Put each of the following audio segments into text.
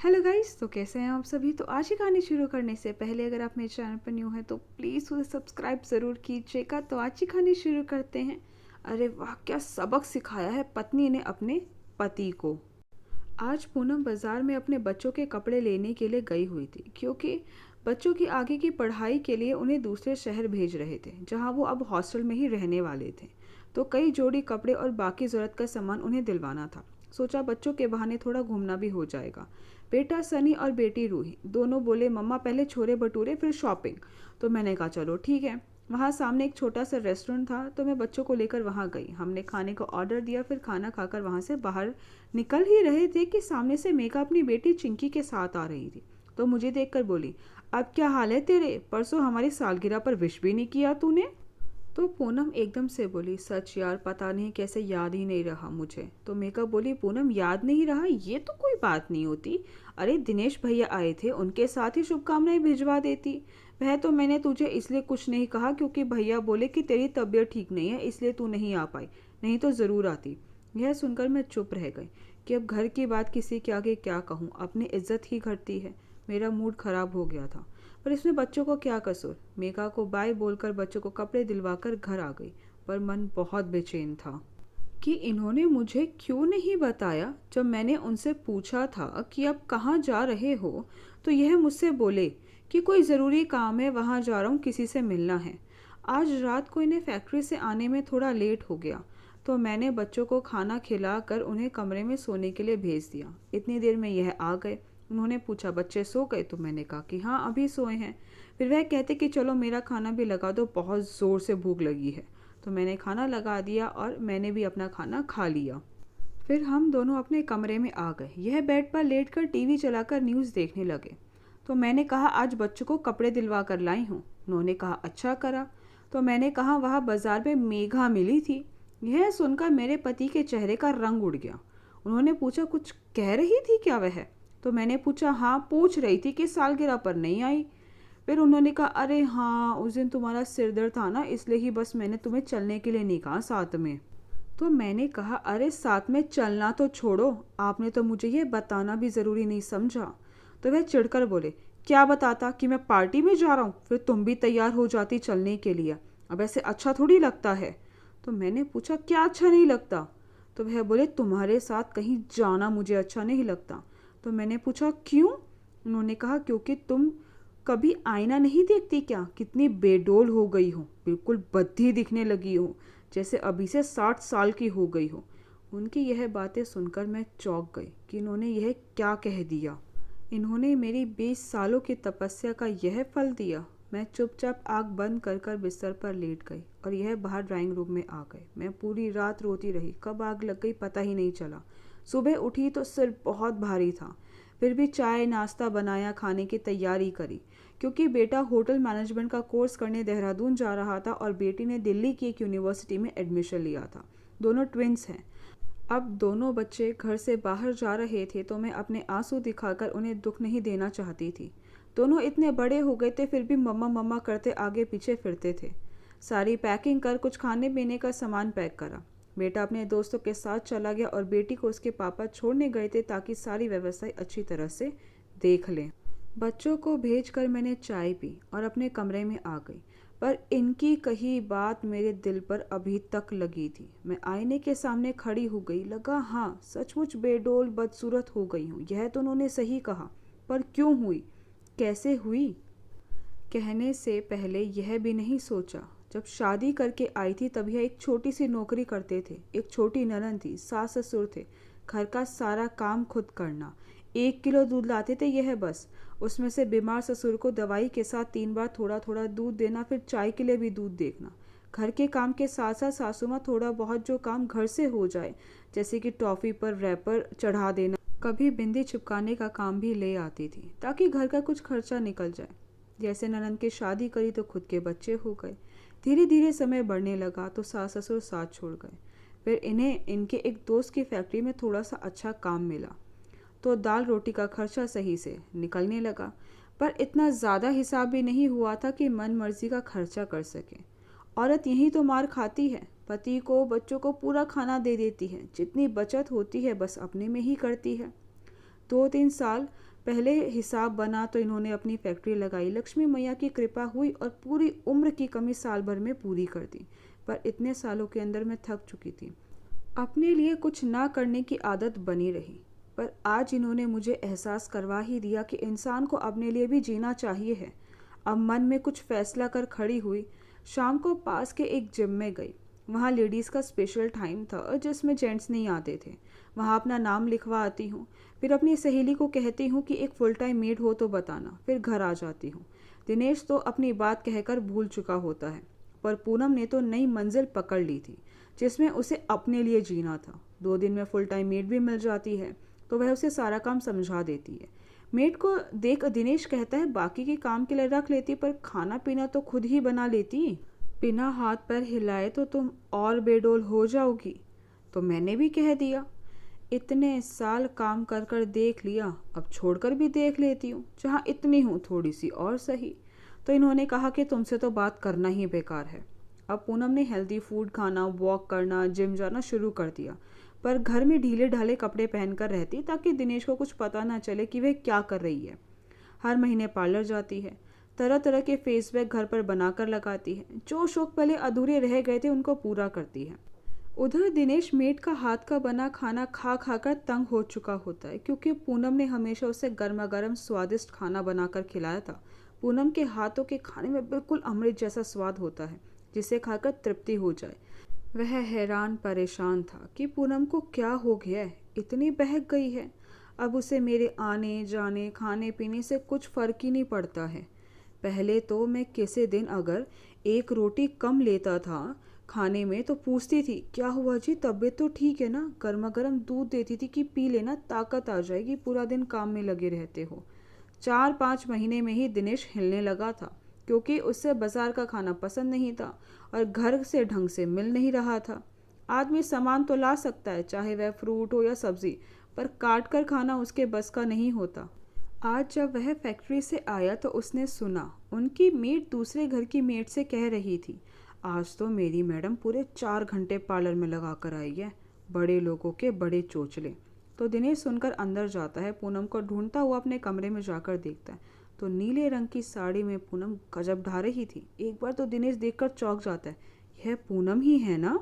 Hello guys, तो कैसे हैं आप सभी। तो आज की कहानी शुरू करने से पहले अगर आप मेरे चैनल पर न्यू हैं तो प्लीज़ उसे सब्सक्राइब ज़रूर कीजिएगा। तो आज की कहानी शुरू करते हैं। अरे वाह, क्या सबक सिखाया है पत्नी ने अपने पति को। आज पूनम बाज़ार में अपने बच्चों के कपड़े लेने के लिए गई हुई थी, क्योंकि बच्चों की आगे की पढ़ाई के लिए उन्हें दूसरे शहर भेज रहे थे, जहां वो अब हॉस्टल में ही रहने वाले थे। तो कई जोड़ी कपड़े और बाकी ज़रूरत का सामान उन्हें दिलवाना था। सोचा बच्चों के बहाने थोड़ा घूमना भी हो जाएगा। बेटा सनी और बेटी रूही दोनों बोले, मम्मा पहले छोले भटूरे फिर शॉपिंग। तो मैंने कहा चलो ठीक है। वहाँ सामने एक छोटा सा रेस्टोरेंट था, तो मैं बच्चों को लेकर वहाँ गई। हमने खाने का ऑर्डर दिया, फिर खाना खाकर वहाँ से बाहर निकल ही रहे थे कि सामने से मेघा अपनी बेटी चिंकी के साथ आ रही थी। तो मुझे देखकर बोली, अब क्या हाल है तेरे, परसों हमारी सालगिरह पर विश भी नहीं किया तूने। तो पूनम एकदम से बोली, सच यार, पता नहीं कैसे याद ही नहीं रहा मुझे। तो मेघा बोली, पूनम याद नहीं रहा ये तो कोई बात नहीं होती। अरे दिनेश भैया आए थे, उनके साथ ही शुभकामनाएं भिजवा देती। वह तो मैंने तुझे इसलिए कुछ नहीं कहा क्योंकि भैया बोले कि तेरी तबीयत ठीक नहीं है, इसलिए तू नहीं आ पाई, नहीं तो ज़रूर आती। यह सुनकर मैं चुप रह गई कि अब घर की बात किसी के आगे क्या कहूँ, अपनी इज्जत ही घटती है। मेरा मूड खराब हो गया था, पर इसमें बच्चों को क्या कसूर। मेघा को बाय बोलकर बच्चों को कपड़े दिलवाकर घर आ गई, पर मन बहुत बेचैन था कि इन्होंने मुझे क्यों नहीं बताया। जब मैंने उनसे पूछा था कि आप कहाँ जा रहे हो, तो यह मुझसे बोले कि कोई ज़रूरी काम है, वहाँ जा रहा हूँ, किसी से मिलना है। आज रात को इन्हें फैक्ट्री से आने में थोड़ा लेट हो गया, तो मैंने बच्चों को खाना खिलाकर उन्हें कमरे में सोने के लिए भेज दिया। इतनी देर में यह आ गए। उन्होंने पूछा, बच्चे सो गए? तो मैंने कहा कि हाँ, अभी सोए हैं। फिर वह कहते कि चलो मेरा खाना भी लगा दो, बहुत ज़ोर से भूख लगी है। तो मैंने खाना लगा दिया और मैंने भी अपना खाना खा लिया। फिर हम दोनों अपने कमरे में आ गए। यह बेड पर लेटकर टीवी चलाकर न्यूज़ देखने लगे। तो मैंने कहा, आज बच्चों को कपड़े दिलवा कर लाई हूँ। उन्होंने कहा, अच्छा करा। तो मैंने कहा, वहाँ बाजार में मेघा मिली थी। यह सुनकर मेरे पति के चेहरे का रंग उड़ गया। उन्होंने पूछा, कुछ कह रही थी क्या वह? तो मैंने पूछा, हाँ, पूछ रही थी कि सालगिरह पर नहीं आई। फिर उन्होंने कहा, अरे हाँ, उस दिन तुम्हारा सिर दर्द था ना, इसलिए ही बस मैंने तुम्हें चलने के लिए नहीं कहा साथ में। तो मैंने कहा, अरे साथ में चलना तो छोड़ो, आपने तो मुझे ये बताना भी ज़रूरी नहीं समझा। तो वह चिढ़कर बोले, क्या बताता कि मैं पार्टी में जा रहा हूँ, फिर तुम भी तैयार हो जाती चलने के लिए। अब ऐसे अच्छा थोड़ी लगता है। तो मैंने पूछा, क्या अच्छा नहीं लगता? तो वह बोले, तुम्हारे साथ कहीं जाना मुझे अच्छा नहीं लगता। तो मैंने पूछा, क्यों? उन्होंने कहा, क्योंकि तुम कभी आईना नहीं देखती क्या? कितनी बेडोल हो गई हो, बिल्कुल बद्धी दिखने लगी हो, जैसे अभी से 60 साल की हो गई हो। उनकी यह बातें सुनकर मैं चौंक गई कि इन्होंने यह क्या कह दिया। इन्होंने मेरी 20 सालों की तपस्या का यह फल दिया। मैं चुपचाप आँख बंद कर कर बिस्तर पर लेट गई और यह बाहर ड्राइंग रूम में आ गए। मैं पूरी रात रोती रही, कब आग लग गई पता ही नहीं चला। सुबह उठी तो सिर बहुत भारी था। फिर भी चाय नाश्ता बनाया, खाने की तैयारी करी, क्योंकि बेटा होटल मैनेजमेंट का कोर्स करने देहरादून जा रहा था और बेटी ने दिल्ली की एक यूनिवर्सिटी में एडमिशन लिया था। दोनों ट्विंस हैं। अब दोनों बच्चे घर से बाहर जा रहे थे, तो मैं अपने आंसू दिखाकर उन्हें दुख नहीं देना चाहती थी। दोनों इतने बड़े हो गए थे, फिर भी मम्मा मम्मा करते आगे पीछे फिरते थे। सारी पैकिंग कर कुछ खाने पीने का सामान पैक करा। बेटा अपने दोस्तों के साथ चला गया और बेटी को उसके पापा छोड़ने गए थे, ताकि सारी व्यवस्था अच्छी तरह से देख लें। बच्चों को भेजकर मैंने चाय पी और अपने कमरे में आ गई, पर इनकी कही बात मेरे दिल पर अभी तक लगी थी। मैं आईने के सामने खड़ी हो गई। लगा, हाँ, सचमुच बेडोल बदसूरत हो गई हूँ। यह तो उन्होंने सही कहा, पर क्यों हुई, कैसे हुई? कहने से पहले यह भी नहीं सोचा। जब शादी करके आई थी तब यह एक छोटी सी नौकरी करते थे, एक छोटी ननद थी, सास ससुर थे, घर का सारा काम खुद करना। 1 किलो दूध लाते थे यह बस, उसमें से बीमार ससुर को दवाई के साथ 3 बार थोड़ा थोड़ा दूध देना, फिर चाय के लिए भी दूध देखना। घर के काम के साथ साथ सासू माँ थोड़ा बहुत जो काम घर से हो जाए, जैसे कि टॉफ़ी पर रैपर चढ़ा देना, कभी बिंदी चिपकाने का काम भी ले आती थी, ताकि घर का कुछ खर्चा निकल जाए। जैसे ननद की शादी करी तो खुद के बच्चे हो गए। धीरे धीरे समय बढ़ने लगा तो सास ससुर साथ छोड़ गए। फिर इन्हें इनके एक दोस्त की फैक्ट्री में थोड़ा सा अच्छा काम मिला, तो दाल रोटी का खर्चा सही से निकलने लगा। पर इतना ज़्यादा हिसाब भी नहीं हुआ था कि मन मर्जी का खर्चा कर सके। औरत यही तो मार खाती है, पति को बच्चों को पूरा खाना दे देती है, जितनी बचत होती है बस अपने में ही करती है। 2-3 साल पहले हिसाब बना तो इन्होंने अपनी फैक्ट्री लगाई, लक्ष्मी मैया की कृपा हुई और पूरी उम्र की कमी साल भर में पूरी कर दी। पर इतने सालों के अंदर मैं थक चुकी थी, अपने लिए कुछ ना करने की आदत बनी रही। पर आज इन्होंने मुझे एहसास करवा ही दिया कि इंसान को अपने लिए भी जीना चाहिए है। अब मन में कुछ फैसला कर खड़ी हुई। शाम को पास के एक जिम में गई। वहाँ लेडीज़ का स्पेशल टाइम था जिसमें जेंट्स नहीं आते थे। वहाँ अपना नाम लिखवा आती हूँ, फिर अपनी सहेली को कहती हूँ कि एक फुल टाइम मेड हो तो बताना, फिर घर आ जाती हूँ। दिनेश तो अपनी बात कहकर भूल चुका होता है, पर पूनम ने तो नई मंजिल पकड़ ली थी जिसमें उसे अपने लिए जीना था। 2 दिन में फुल टाइम मेड भी मिल जाती है तो वह उसे सारा काम समझा देती है। मेड को देख दिनेश कहता है बाकी के काम के लिए रख लेती, पर खाना पीना तो खुद ही बना लेती। बिना हाथ पैर हिलाए तो तुम और बेडोल हो जाओगी। तो मैंने भी कह दिया, इतने साल काम कर कर देख लिया, अब छोड़कर भी देख लेती हूँ, जहाँ इतनी हूँ थोड़ी सी और सही। तो इन्होंने कहा कि तुमसे तो बात करना ही बेकार है। अब पूनम ने हेल्दी फूड खाना, वॉक करना, जिम जाना शुरू कर दिया, पर घर में ढीले ढाले कपड़े पहनकर रहती ताकि दिनेश को कुछ पता ना चले कि वह क्या कर रही है। हर महीने पार्लर जाती है, तरह तरह के फेस पैक घर पर बनाकर लगाती है, जो शौक पहले अधूरे रह गए थे उनको पूरा करती है। उधर दिनेश मेड का हाथ का बना खाना खा खाकर तंग हो चुका होता है, क्योंकि पूनम ने हमेशा उसे गर्मा गर्म स्वादिष्ट खाना बनाकर खिलाया था। पूनम के हाथों के खाने में बिल्कुल अमृत जैसा स्वाद होता है जिसे खाकर तृप्ति हो जाए। वह हैरान परेशान था कि पूनम को क्या हो गया है, इतनी बहक गई है। अब उसे मेरे आने जाने खाने पीने से कुछ फर्क ही नहीं पड़ता है। पहले तो मैं किसी दिन अगर एक रोटी कम लेता था खाने में तो पूछती थी, क्या हुआ जी, तबीयत तो ठीक है ना। गर्मा गर्म दूध देती थी कि पी लेना, ताकत आ जाएगी, पूरा दिन काम में लगे रहते हो। 4-5 महीने में ही दिनेश हिलने लगा था, क्योंकि उससे बाजार का खाना पसंद नहीं था और घर से ढंग से मिल नहीं रहा था। आदमी सामान तो ला सकता है, चाहे वह फ्रूट हो या सब्जी, पर काट कर खाना उसके बस का नहीं होता। आज जब वह फैक्ट्री से आया तो उसने सुना उनकी मेड दूसरे घर की मेड से कह रही थी, आज तो मेरी मैडम पूरे 4 घंटे पार्लर में लगा कर आई है, बड़े लोगों के बड़े चोचले। तो दिनेश सुनकर अंदर जाता है, पूनम को ढूंढता हुआ अपने कमरे में जाकर देखता है तो नीले रंग की साड़ी में पूनम गजब ढा रही थी। एक बार तो दिनेश देखकर चौंक जाता है, यह पूनम ही है ना।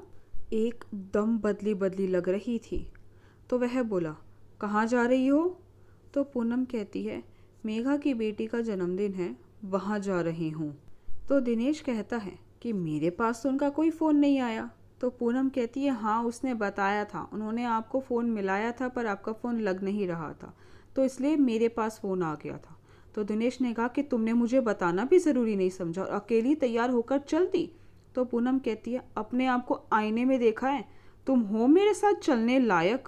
एकदम बदली बदली लग रही थी। तो वह बोला, कहाँ जा रही हो। तो पूनम कहती है, मेघा की बेटी का जन्मदिन है, वहाँ जा रही हूँ। तो दिनेश कहता है कि मेरे पास तो उनका कोई फ़ोन नहीं आया। तो पूनम कहती है, हाँ उसने बताया था, उन्होंने आपको फ़ोन मिलाया था पर आपका फ़ोन लग नहीं रहा था, तो इसलिए मेरे पास फ़ोन आ गया था। तो दिनेश ने कहा कि तुमने मुझे बताना भी ज़रूरी नहीं समझा और अकेली तैयार होकर चल दी। तो पूनम कहती है, अपने आप को आईने में देखा है, तुम हो मेरे साथ चलने लायक।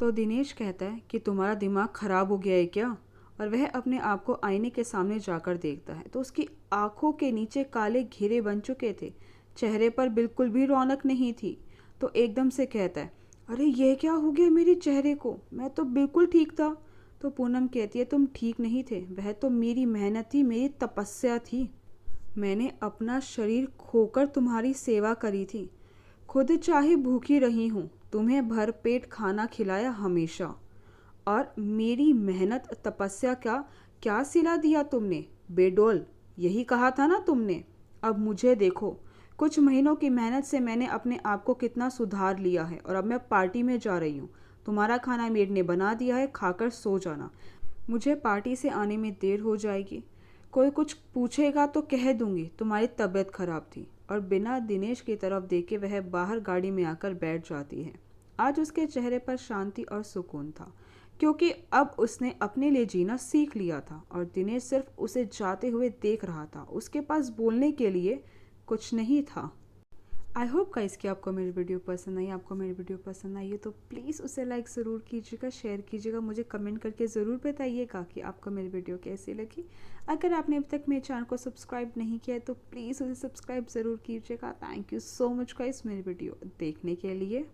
तो दिनेश कहता है कि तुम्हारा दिमाग खराब हो गया है क्या। और वह अपने आप को आईने के सामने जाकर देखता है तो उसकी आंखों के नीचे काले घेरे बन चुके थे, चेहरे पर बिल्कुल भी रौनक नहीं थी। तो एकदम से कहता है, अरे यह क्या हो गया मेरे चेहरे को, मैं तो बिल्कुल ठीक था। तो पूनम कहती है, तुम ठीक नहीं थे, वह तो मेरी मेहनत थी, मेरी तपस्या थी। मैंने अपना शरीर खोकर तुम्हारी सेवा करी थी, खुद चाहे भूखी रही हूँ, तुम्हें भर पेट खाना खिलाया हमेशा। और मेरी मेहनत तपस्या का क्या सिला दिया तुमने, बेडोल, यही कहा था ना तुमने। अब मुझे देखो, कुछ महीनों की मेहनत से मैंने अपने आप को कितना सुधार लिया है और अब मैं पार्टी में जा रही हूँ। तुम्हारा खाना मेड ने बना दिया है, खाकर सो जाना। मुझे पार्टी से आने में देर हो जाएगी, कोई कुछ पूछेगा तो कह दूंगी तुम्हारी तबीयत खराब थी। और बिना दिनेश की तरफ देखे वह बाहर गाड़ी में आकर बैठ जाती है। आज उसके चेहरे पर शांति और सुकून था, क्योंकि अब उसने अपने लिए जीना सीख लिया था और दिनेश सिर्फ उसे जाते हुए देख रहा था, उसके पास बोलने के लिए कुछ नहीं था। आई होप गाइस कि आपको मेरी वीडियो पसंद आई। आपको मेरी वीडियो पसंद आई है तो प्लीज़ उसे लाइक ज़रूर कीजिएगा, शेयर कीजिएगा, मुझे कमेंट करके ज़रूर बताइएगा कि आपको मेरी वीडियो कैसी लगी। अगर आपने अभी तक मेरे चैनल को सब्सक्राइब नहीं किया है तो प्लीज़ उसे सब्सक्राइब ज़रूर कीजिएगा। Thank you so much guys मेरी वीडियो देखने के लिए।